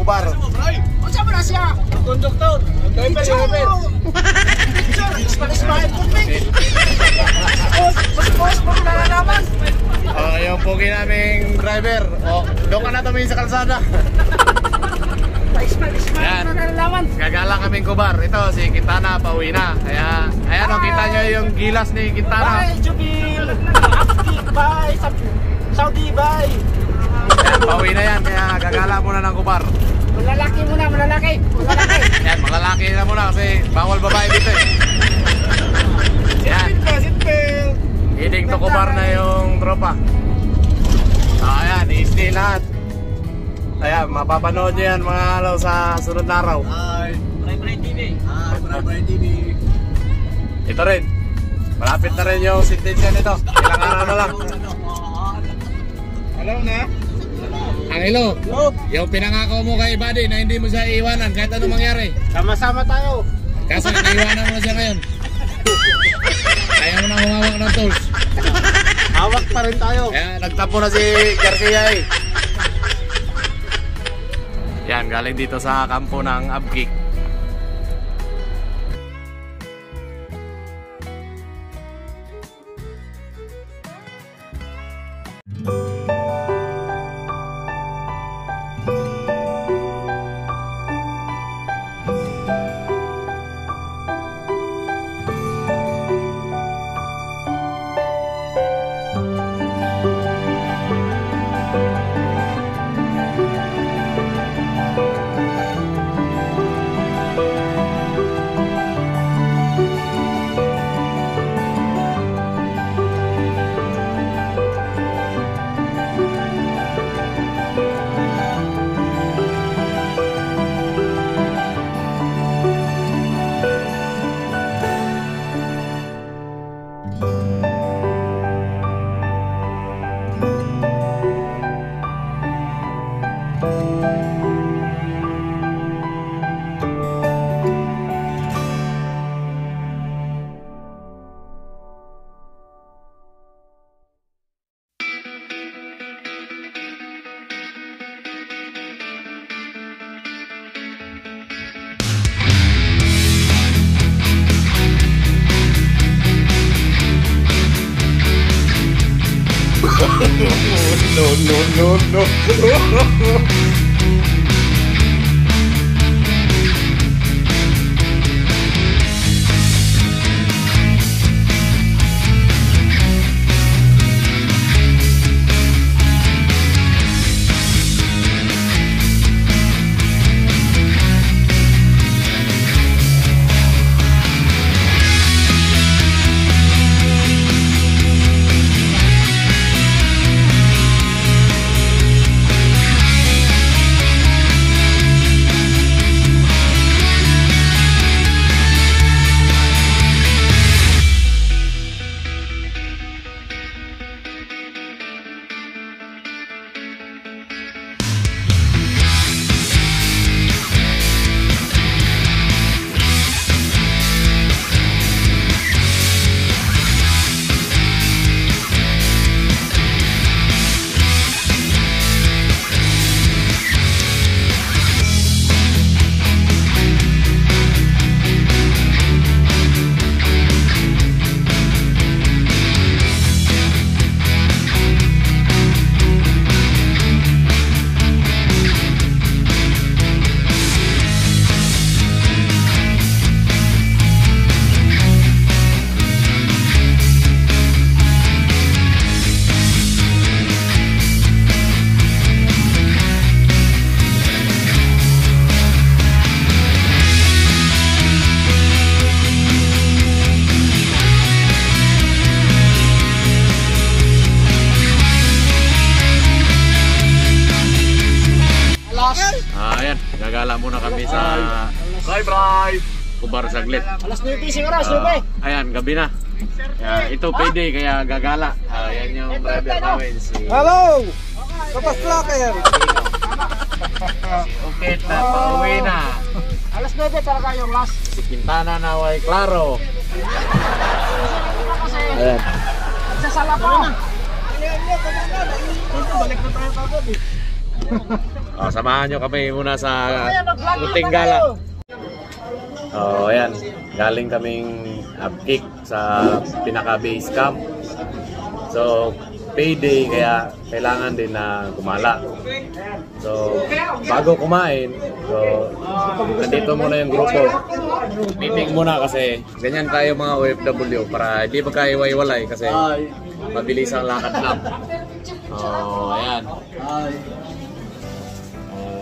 Kubar. Unsa ba na siya? Konduktor. Driver, driver. Ismail Puming. Bos, na naman. Oh, yung pogi naming driver. Oh, doon ka na tumingin sa kalsada. Ismail na naman. Gagala kaming Kubar. Ito si Quintana pauwi na. Kaya ayan oh, kita nyo yung gilas ni Quintana. Bye, Jubil. Aftik, bye. Saudi, bye. Ayan, pauwi na yan. Kaya gagala muna ng Kubar. Malalaki muna, malalaki. Ayan, malalaki na muna kasi bawal babae dito eh. Ayan. Seatbelt. Heading to Kubar na yung tropa. Ayan, i-stay lahat. Ayan, mapapanood nyo yan mga alaw sa sunod na araw. Hi. Bray TV. Hi, Bray TV. Ito rin. Malapit na rin yung sentensya nito. Ilang araw na lang. Hello na. Angelo, yung pinangako mo kay Buddy na hindi mo siya iiwanan kahit anong mangyari. Sama-sama tayo. Kaso naiwanan mo na siya ngayon. Ayaw mo na humawak ng tools. Hawak pa rin tayo. Kaya nagtapo na si Garcia eh. Yan, galing dito sa kampo ng Abkik. No. Ayan, gagala muna kami sa Bye-bye Kubar saglit. Alas 9 siguro, alas 9. Ayan, gabi na. Ito pwede, kaya gagala. Ayan yung driver namin si Hello! Kapas Slacker! si Ukit na pauwi na. Alas 9 talaga yung last. Si Quintana na way klaro. Ayan. Nagsasala pa. Balik na tayo kagad eh. Samahan nyo kami muna sa Uting Gala. Ayan. Galing kaming upkick sa pinaka-base camp. So, payday kaya kailangan din na gumala. So, bago kumain, nandito muna yung grupo. Meeting muna kasi ganyan tayo mga OFW para hindi magkaiwalay kasi mabilis ang lakad lang. Ayan.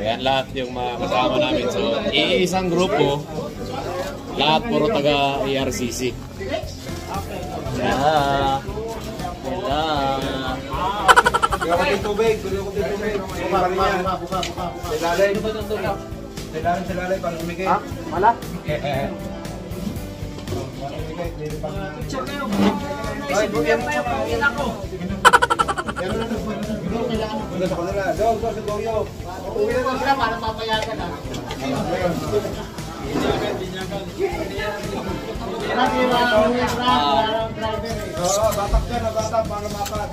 Ayan lahat yung mga kasama namin. So, iisang grupo, lahat puro taga ARCC. Gulo ko din tubig. Silalay para umigay. Wala? Ay, bugyan mo yung pangina ko. Wala sa kanila. Go, sa Goyo. Uwi na sila para papayagan na. Batak ka na batak para mapat.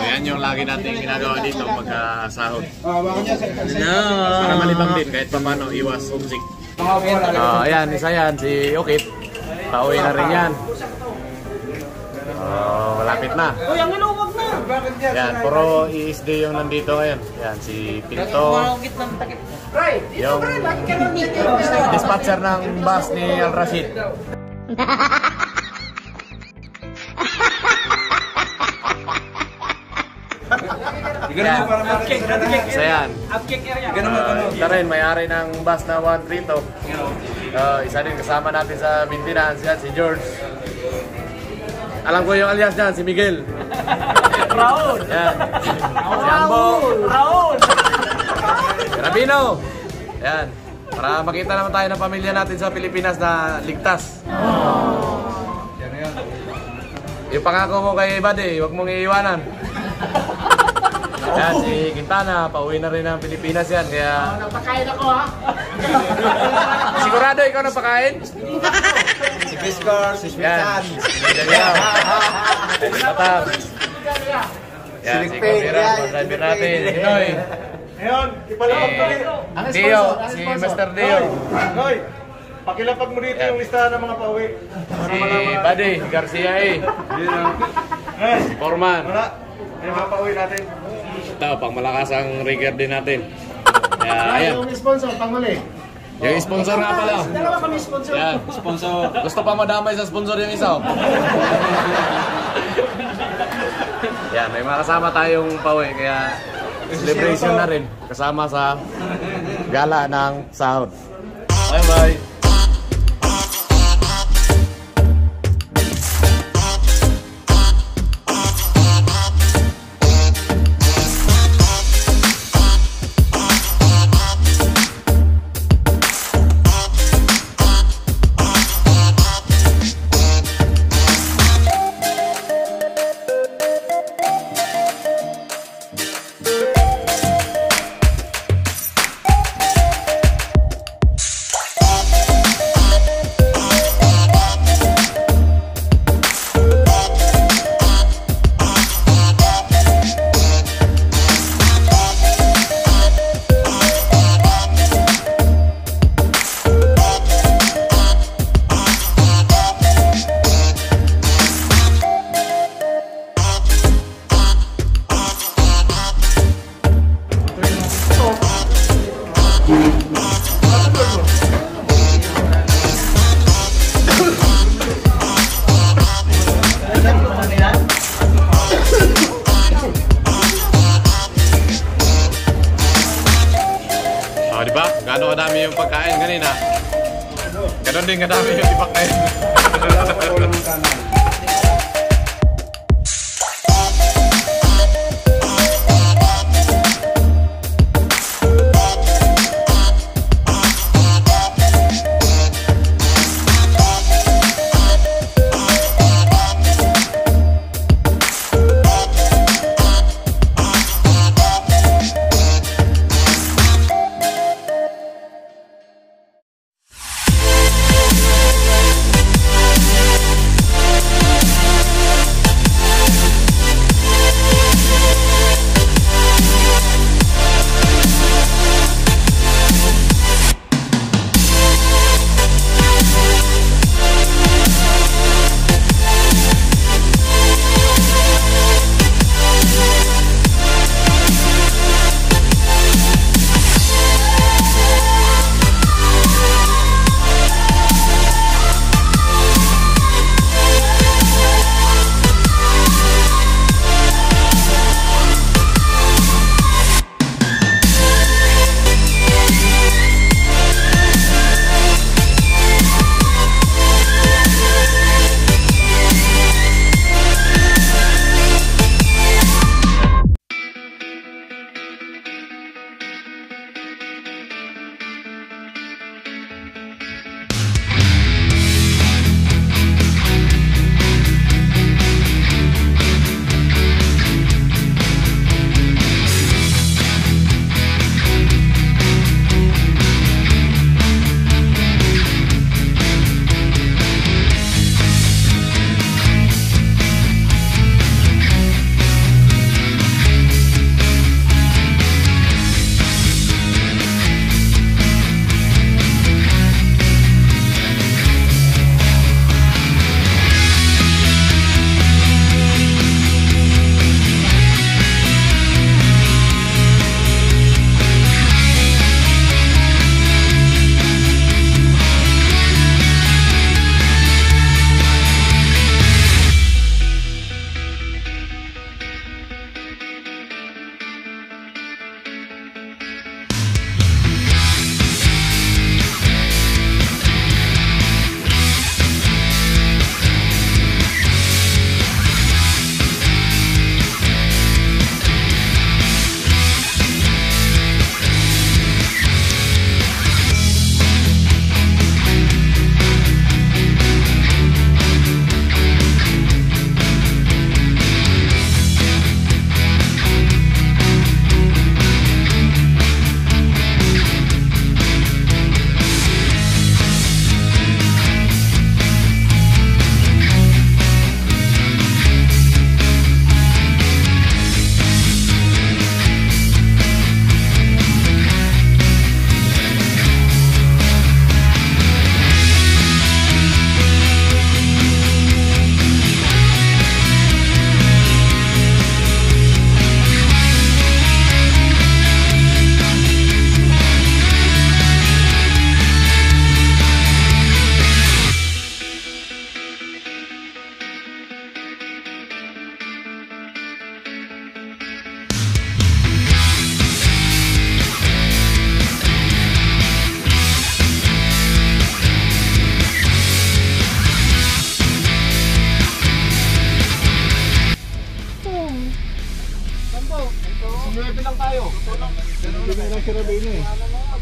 Yan yung lagi natin ginagawa dito pagkasahod. Bakit Para malibang din kahit pa paano iwas homesick. Ayan, isa yan, si Ukit. Pauwi na rin yan. Malapit na. Uy, ang iluwag na! Yan, puro ESD yung nandito ngayon. Yan, si Pinto. Yung dispatcher ng bus ni Al Rashid. Yan. So yan. Ito rin, may-ari ng bus na 132. Isa din kasama natin sa maintenance yan, si George. Alam ko yung alias dyan, si Miguel. Raul! Yan. Si Ambo. Raul! Si Rabino. Yan. Para makita naman tayo ng pamilya natin sa Pilipinas na ligtas. Yung pangako mo kay Buddy, huwag mong iiwanan. Yan, si Quintana, pauwi na rin ng Pilipinas yan, kaya... Napakain ako ha! Sigurado ikaw napakain? si Fiskar, si Yan, Smithan. si Daniel. Si Tatab. Yan, si Kamira, mga driver natin, si Noy. Ngayon, ipalapag mo rin. Dio, si Mr. Dio. Hoy, pakilapag mo dito yung listahan ng mga pauwi. Si Buddy Garcia Si Foreman. Wala, yung mga pauwi natin. Ito, pang malakas ang rigger din natin. Ayan. Yung sponsor, panguli. Yung sponsor nga pala. Dalawa kami sponsor. Yan. Sponsor. Gusto pa madamay sa sponsor yung isa. Yan, may mga kasama tayong pauwi. Kaya celebration na rin. Kasama sa gala ng sahod. Bye-bye. Diba? Gano'n kadami yung pagkain kanina. Gano'n din kadami yung ipakain.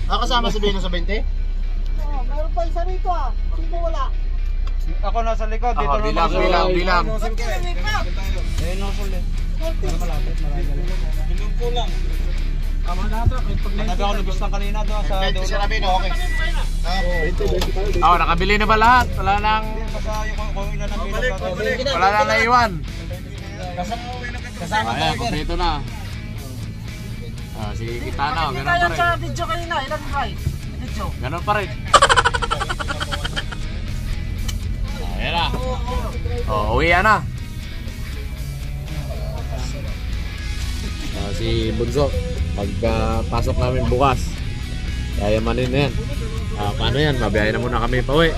Kasama si Bino sa 20? Oo, meron pa isa rito ah. Sino wala? Ako nasa likod, dito Ako, bilang. Bilong ko lang. Tama na ito. Pag ako nabistang kanina doon sa 20 si Rabino, okay. Nakabili na ba lahat? Wala nang wala nang naiwan. Kasama Ayan, kompleto na. Si Kitana, ganun pa rin. sa video kanina, ilan price? Video. Ganun pa rin. Ayan na. Uwi na. Si Bunso, pagpasok namin bukas, yayamanin na yan. Paano yan? Mabiyahe na muna kami pa uwi.